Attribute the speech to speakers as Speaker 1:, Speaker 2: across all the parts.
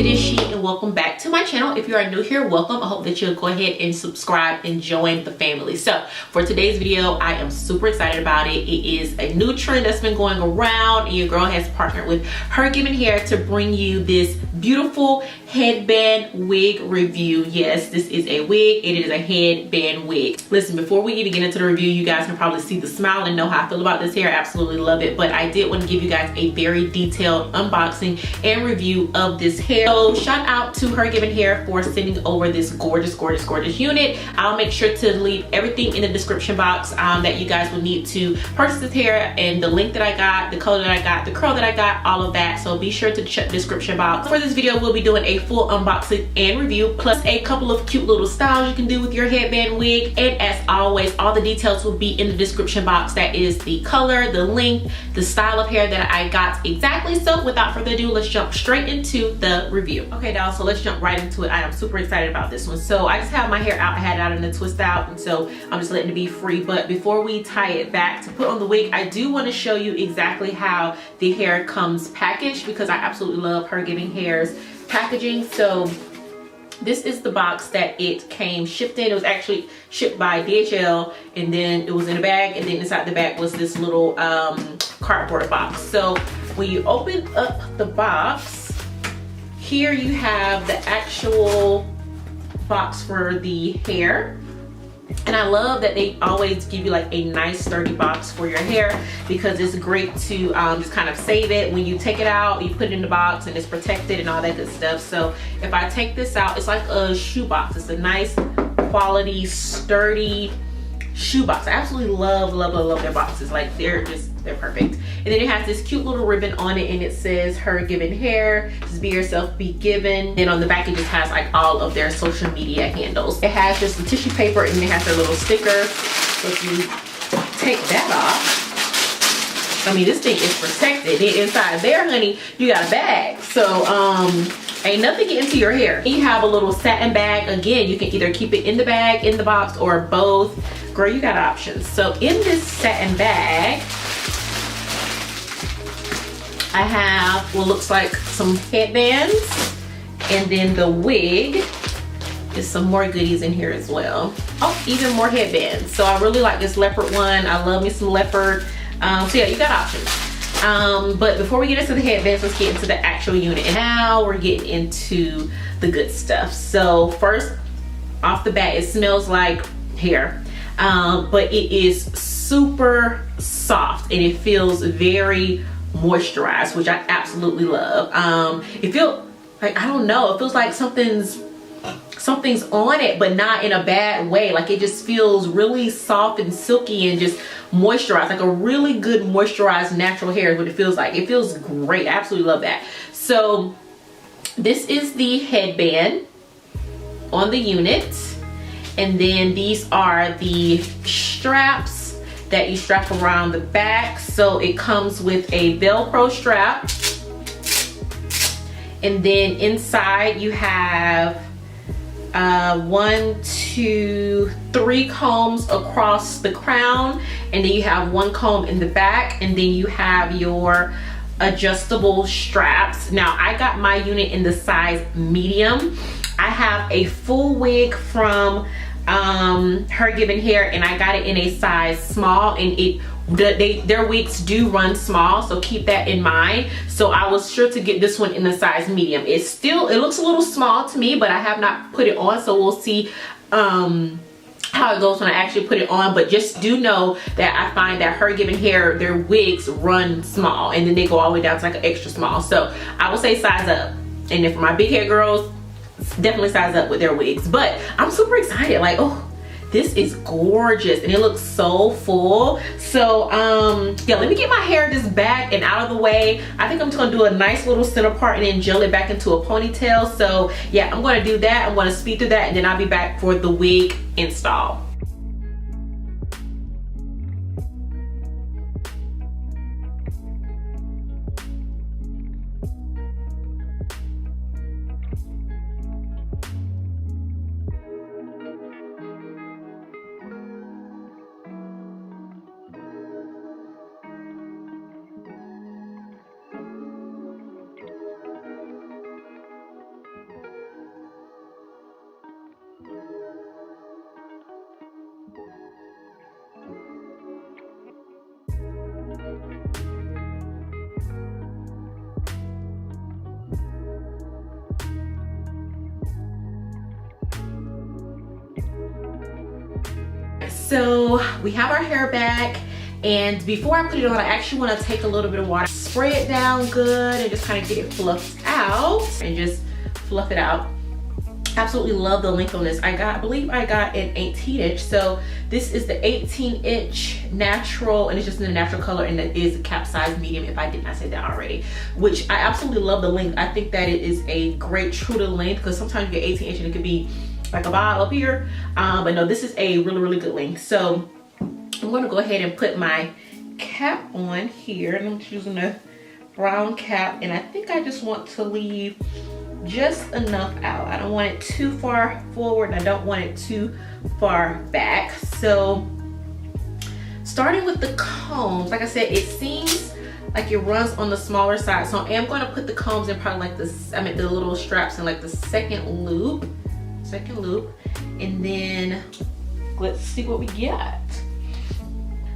Speaker 1: it is she, and welcome back to my channel. If you are new here, welcome. I hope that you'll go ahead and subscribe and join the family. So for today's video, I am super excited about it. It is a new trend that's been going around, and your girl has partnered with Headband to bring you this beautiful headband wig review. Yes, this is a wig. It is a headband wig. Listen, before we even get into the review, you guys can probably see the smile and know how I feel about this hair. I absolutely love it, but I did want to give you guys a very detailed unboxing and review of this hair. So shout out to Headband for sending over this gorgeous unit. I'll make sure to leave everything in the description box that you guys will need to purchase this hair, and the link that I got, the color that I got, the curl that I got, all of that. So be sure to check the description box. For this video, we'll be doing a full unboxing and review, plus a couple of cute little styles you can do with your headband wig. And as always, all the details will be in the description box. That is the color, the length, the style of hair that I got exactly. So without further ado, let's jump straight into the review. Okay, y'all, so let's jump right into it. I am super excited about this one. So I just have my hair out. I had it out in a twist out, and so I'm just letting it be free. But before we tie it back to put on the wig, I do want to show you exactly how the hair comes packaged, because I absolutely love Headband's packaging. So this is the box that it came shipped in. It was actually shipped by DHL, and then it was in a bag, and then inside the bag was this little cardboard box. So when you open up the box, here you have the actual box for the hair. And I love that they always give you like a nice sturdy box for your hair, because it's great to just kind of save it. When you take it out, you put it in the box and it's protected and all that good stuff. So if I take this out, it's like a shoe box. It's a nice quality, sturdy shoe box. I absolutely love their boxes. Like they're perfect. And then it has this cute little ribbon on it, and it says Headband, just be yourself, be given. And on the back, it just has like all of their social media handles. It has just the tissue paper, and it has their little sticker. So if you take that off, I mean, this thing is protected. And inside there, honey, you got a bag. So ain't nothing getting into your hair. You have a little satin bag. Again, you can either keep it in the bag, in the box, or both. Girl, you got options. So in this satin bag, I have what looks like some headbands, and then the wig is some more goodies in here as well. Oh, even more headbands. So I really like this leopard one. I love me some leopard. So yeah, you got options. But before we get into the headbands, let's get into the actual unit. And now we're getting into the good stuff. So first off the bat, it smells like hair, but it is super soft, and it feels very moisturized, which I absolutely love. It feels like, I don't know, it feels like something's on it, but not in a bad way. Like it just feels really soft and silky and just moisturized, like a really good moisturized natural hair is what it feels like. It feels great. I absolutely love that. So this is the headband on the unit, and then these are the straps that you strap around the back. So it comes with a Velcro strap, and then inside you have 1, 2, 3 combs across the crown, and then you have 1 comb in the back, and then you have your adjustable straps. Now I got my unit in the size medium. I have a full wig from Headband, and I got it in a size small, and their wigs do run small, so keep that in mind. So I was sure to get this one in the size medium. It looks a little small to me, but I have not put it on, so we'll see how it goes when I actually put it on. But just do know that I find that Headband, their wigs run small, and then they go all the way down to like an extra small. So I would say size up, and then for my big hair girls, definitely size up with their wigs. But I'm super excited. Like, oh, this is gorgeous, and it looks so full. So yeah, let me get my hair just back and out of the way. I think I'm just gonna do a nice little center part and then gel it back into a ponytail. So yeah, I'm gonna do that. I'm gonna speed through that, and then I'll be back for the wig install. So we have our hair back, and before I put it on, I actually want to take a little bit of water, spray it down good, and just kind of get it fluffed out and just fluff it out. Absolutely love the length on this. I believe I got an 18-inch. So this is the 18-inch natural, and it's just in the natural color, and it is a cap size medium, if I did not say that already, which I absolutely love the length. I think that it is a great true to length, because sometimes you get 18-inch and it could be like a bob up here, but no, this is a really good length. So I'm going to go ahead and put my cap on here, and I'm choosing a brown cap, and I think I just want to leave just enough out. I don't want it too far forward, and I don't want it too far back. So starting with the combs, like I said, it seems like it runs on the smaller side, so I am going to put the combs in probably like this, I mean the little straps in like the second loop, and then let's see what we get.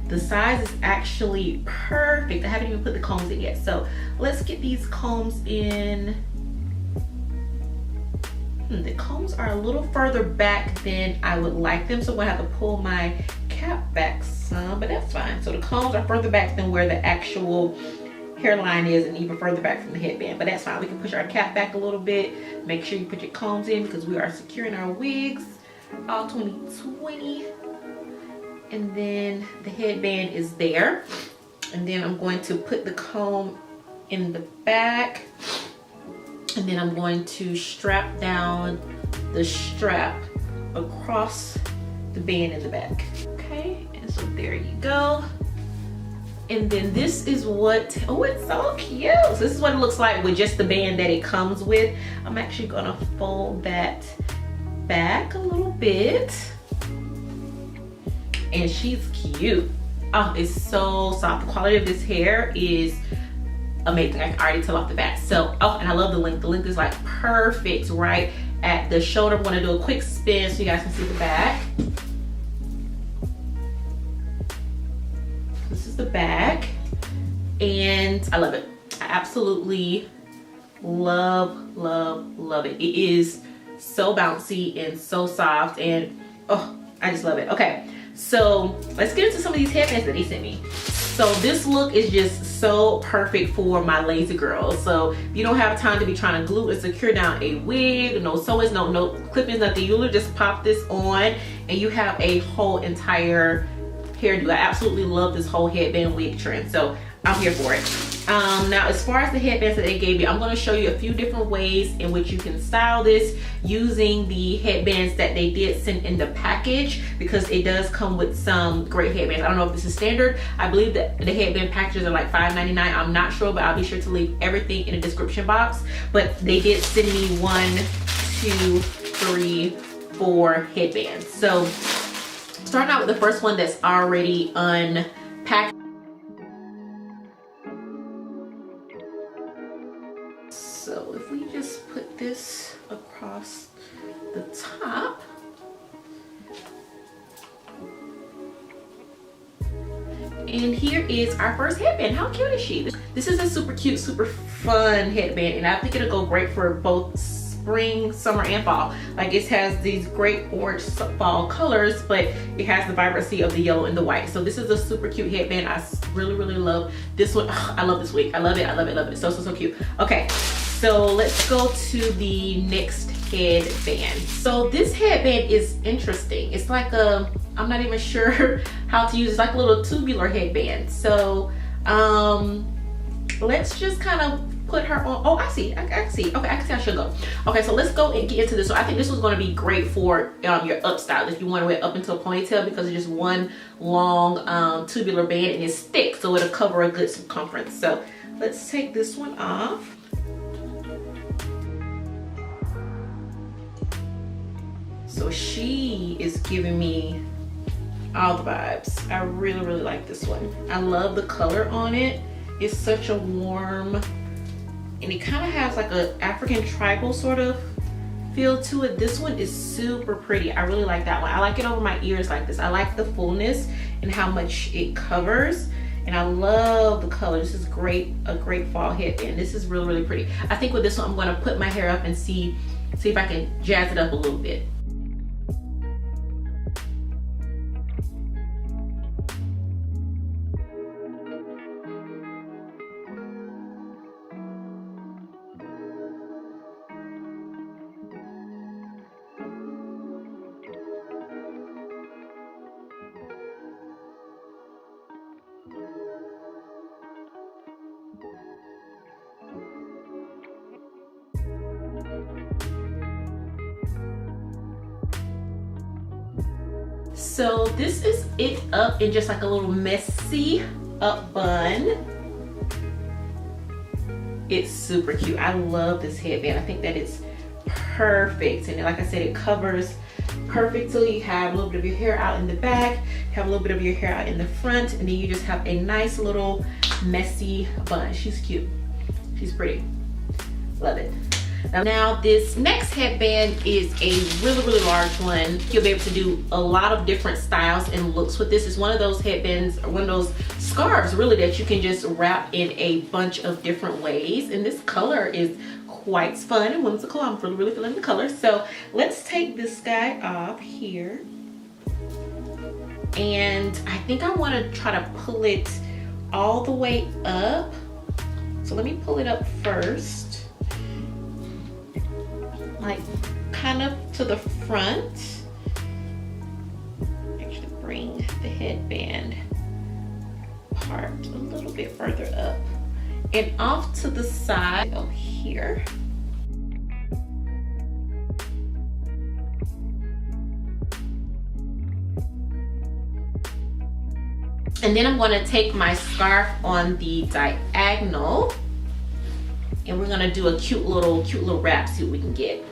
Speaker 1: The size is actually perfect. I haven't even put the combs in yet, so let's get these combs in. The combs are a little further back than I would like them, so I'm gonna have to pull my cap back some, but that's fine. So the combs are further back than where the actual hairline is, and even further back from the headband, but that's fine. We can push our cap back a little bit. Make sure you put your combs in, because we are securing our wigs all 2020. And then the headband is there, and then I'm going to put the comb in the back, and then I'm going to strap down the strap across the band in the back. Okay, and so there you go. And then this is what, oh, it's so cute. So this is what it looks like with just the band that it comes with. I'm actually gonna fold that back a little bit. And she's cute. Oh, it's so soft. The quality of this hair is amazing. I can already tell off the bat. So, oh, and I love the length. The length is like perfect right at the shoulder. I'm gonna do a quick spin so you guys can see the back. This is the back, and I love it. I absolutely love it. It is so bouncy and so soft, and oh, I just love it. Okay, so let's get into some of these headbands that they sent me. So this look is just so perfect for my lazy girls. So if you don't have time to be trying to glue and secure down a wig, no sewings, no clippings, nothing, you literally just pop this on and you have a whole entire hairdo. I absolutely love this whole headband wig trend, so I'm here for it. Now, as far as the headbands that they gave me, I'm going to show you a few different ways in which you can style this using the headbands that they did send in the package, because it does come with some great headbands. I don't know if this is standard. I believe that the headband packages are like $5.99. I'm not sure, but I'll be sure to leave everything in the description box. But they did send me 1, 2, 3, 4 headbands. So starting out with the first one that's already unpacked. So if we just put this across the top, and here is our first headband. How cute is she? This is a super cute, super fun headband, and I think it'll go great for both spring, summer, and fall. Like, it has these great orange fall colors, but it has the vibrancy of the yellow and the white. So this is a super cute headband. I really love this one. I love this wig. I love it. So cute. Okay, so let's go to the next headband. So this headband is interesting. It's like a, I'm not even sure how to use it. It's like a little tubular headband. So let's just kind of put her on. Oh, I see. Okay, I can see I should go. Okay, so let's go and get into this. So I think this was going to be great for your up style if you want to wear it up into a ponytail, because it's just one long tubular band and it's thick, so it'll cover a good circumference. So let's take this one off. So she is giving me all the vibes. I really like this one. I love the color on it. It's such a warm, and it kind of has like a African tribal sort of feel to it. This one is super pretty. I really like that one. I like it over my ears like this. I like the fullness and how much it covers, and I love the color. This is a great fall headband. This is really pretty. I think with this one I'm going to put my hair up and see if I can jazz it up a little bit. So this is it up in just like a little messy up bun. It's super cute. I love this headband. I think that it's perfect. And like I said, it covers perfectly. You have a little bit of your hair out in the back, you have a little bit of your hair out in the front, and then you just have a nice little messy bun. She's cute. She's pretty. Love it. Now this next headband is a really large one. You'll be able to do a lot of different styles and looks with this. It's one of those headbands, or one of those scarves really, that you can just wrap in a bunch of different ways. And this color is quite fun and whimsical. I'm really feeling the color. So let's take this guy off here. And I think I want to try to pull it all the way up. So let me pull it up first. Like kind of to the front. Actually bring the headband part a little bit further up and off to the side over here. And then I'm going to take my scarf on the diagonal, and we're going to do a cute little wrap, see what we can get.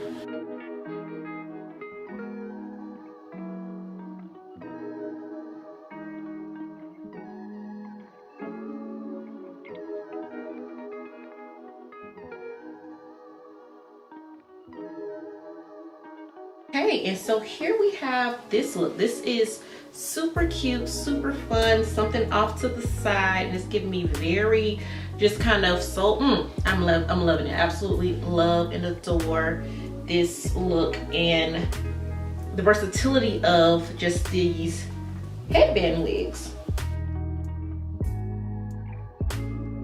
Speaker 1: Okay, and so here we have this look. This is super cute, super fun, something off to the side, and it's giving me very just kind of I'm loving it. Absolutely love and adore this look and the versatility of just these headband wigs.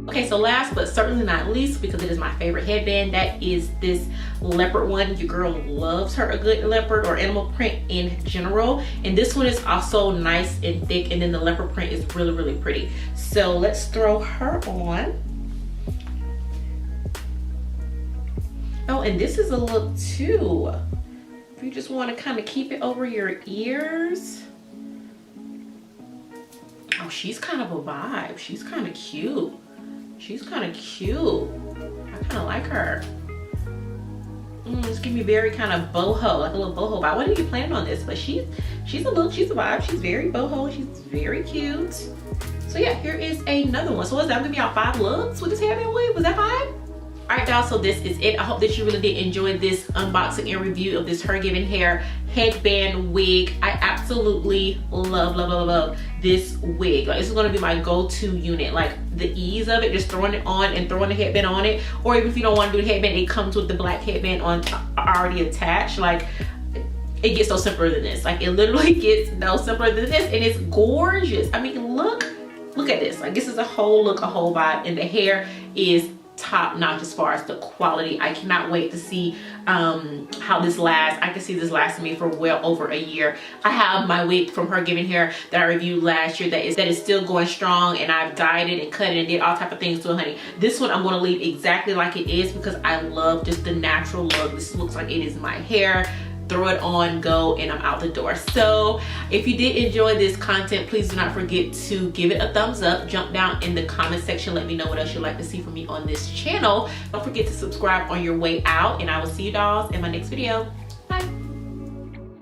Speaker 1: Okay, so last but certainly not least, because it is my favorite headband, that is this leopard one. Your girl loves her a good leopard or animal print in general, and this one is also nice and thick, and then the leopard print is really pretty. So let's throw her on. Oh, and this is a look too, if you just want to kind of keep it over your ears. Oh, she's kind of a vibe. She's kind of cute. She's kind of cute. I kind of like her. It's giving me very kind of boho, like a little boho vibe. What are you planning on this? But she's a look, she's a vibe. She's very boho. She's very cute. So yeah, here is another one. So what's that? I'm giving y'all 5 looks with this headband wig. Was that 5? All right, y'all, so this is it. I hope that you really did enjoy this unboxing and review of this Hergivenhair headband wig. I absolutely love this wig. Like, this is gonna be my go-to unit. Like, the ease of it, just throwing it on and throwing the headband on it. Or even if you don't want to do the headband, it comes with the black headband on already attached. Like, it gets no simpler than this. Like, it literally gets no simpler than this, and it's gorgeous. I mean, look at this. Like, this is a whole look, a whole vibe, and the hair is top notch as far as the quality. I cannot wait to see how this lasts. I can see this lasting me for well over a year. I have my wig from Hergivenhair that I reviewed last year that is still going strong, and I've dyed it and cut it and did all type of things to it, honey. This one I'm going to leave exactly like it is because I love just the natural look. This looks like it is my hair. Throw it on, go, and I'm out the door. So if you did enjoy this content, please do not forget to give it a thumbs up. Jump down in the comment section, let me know what else you'd like to see from me on this channel. Don't forget to subscribe on your way out, and I will see you dolls in my next video.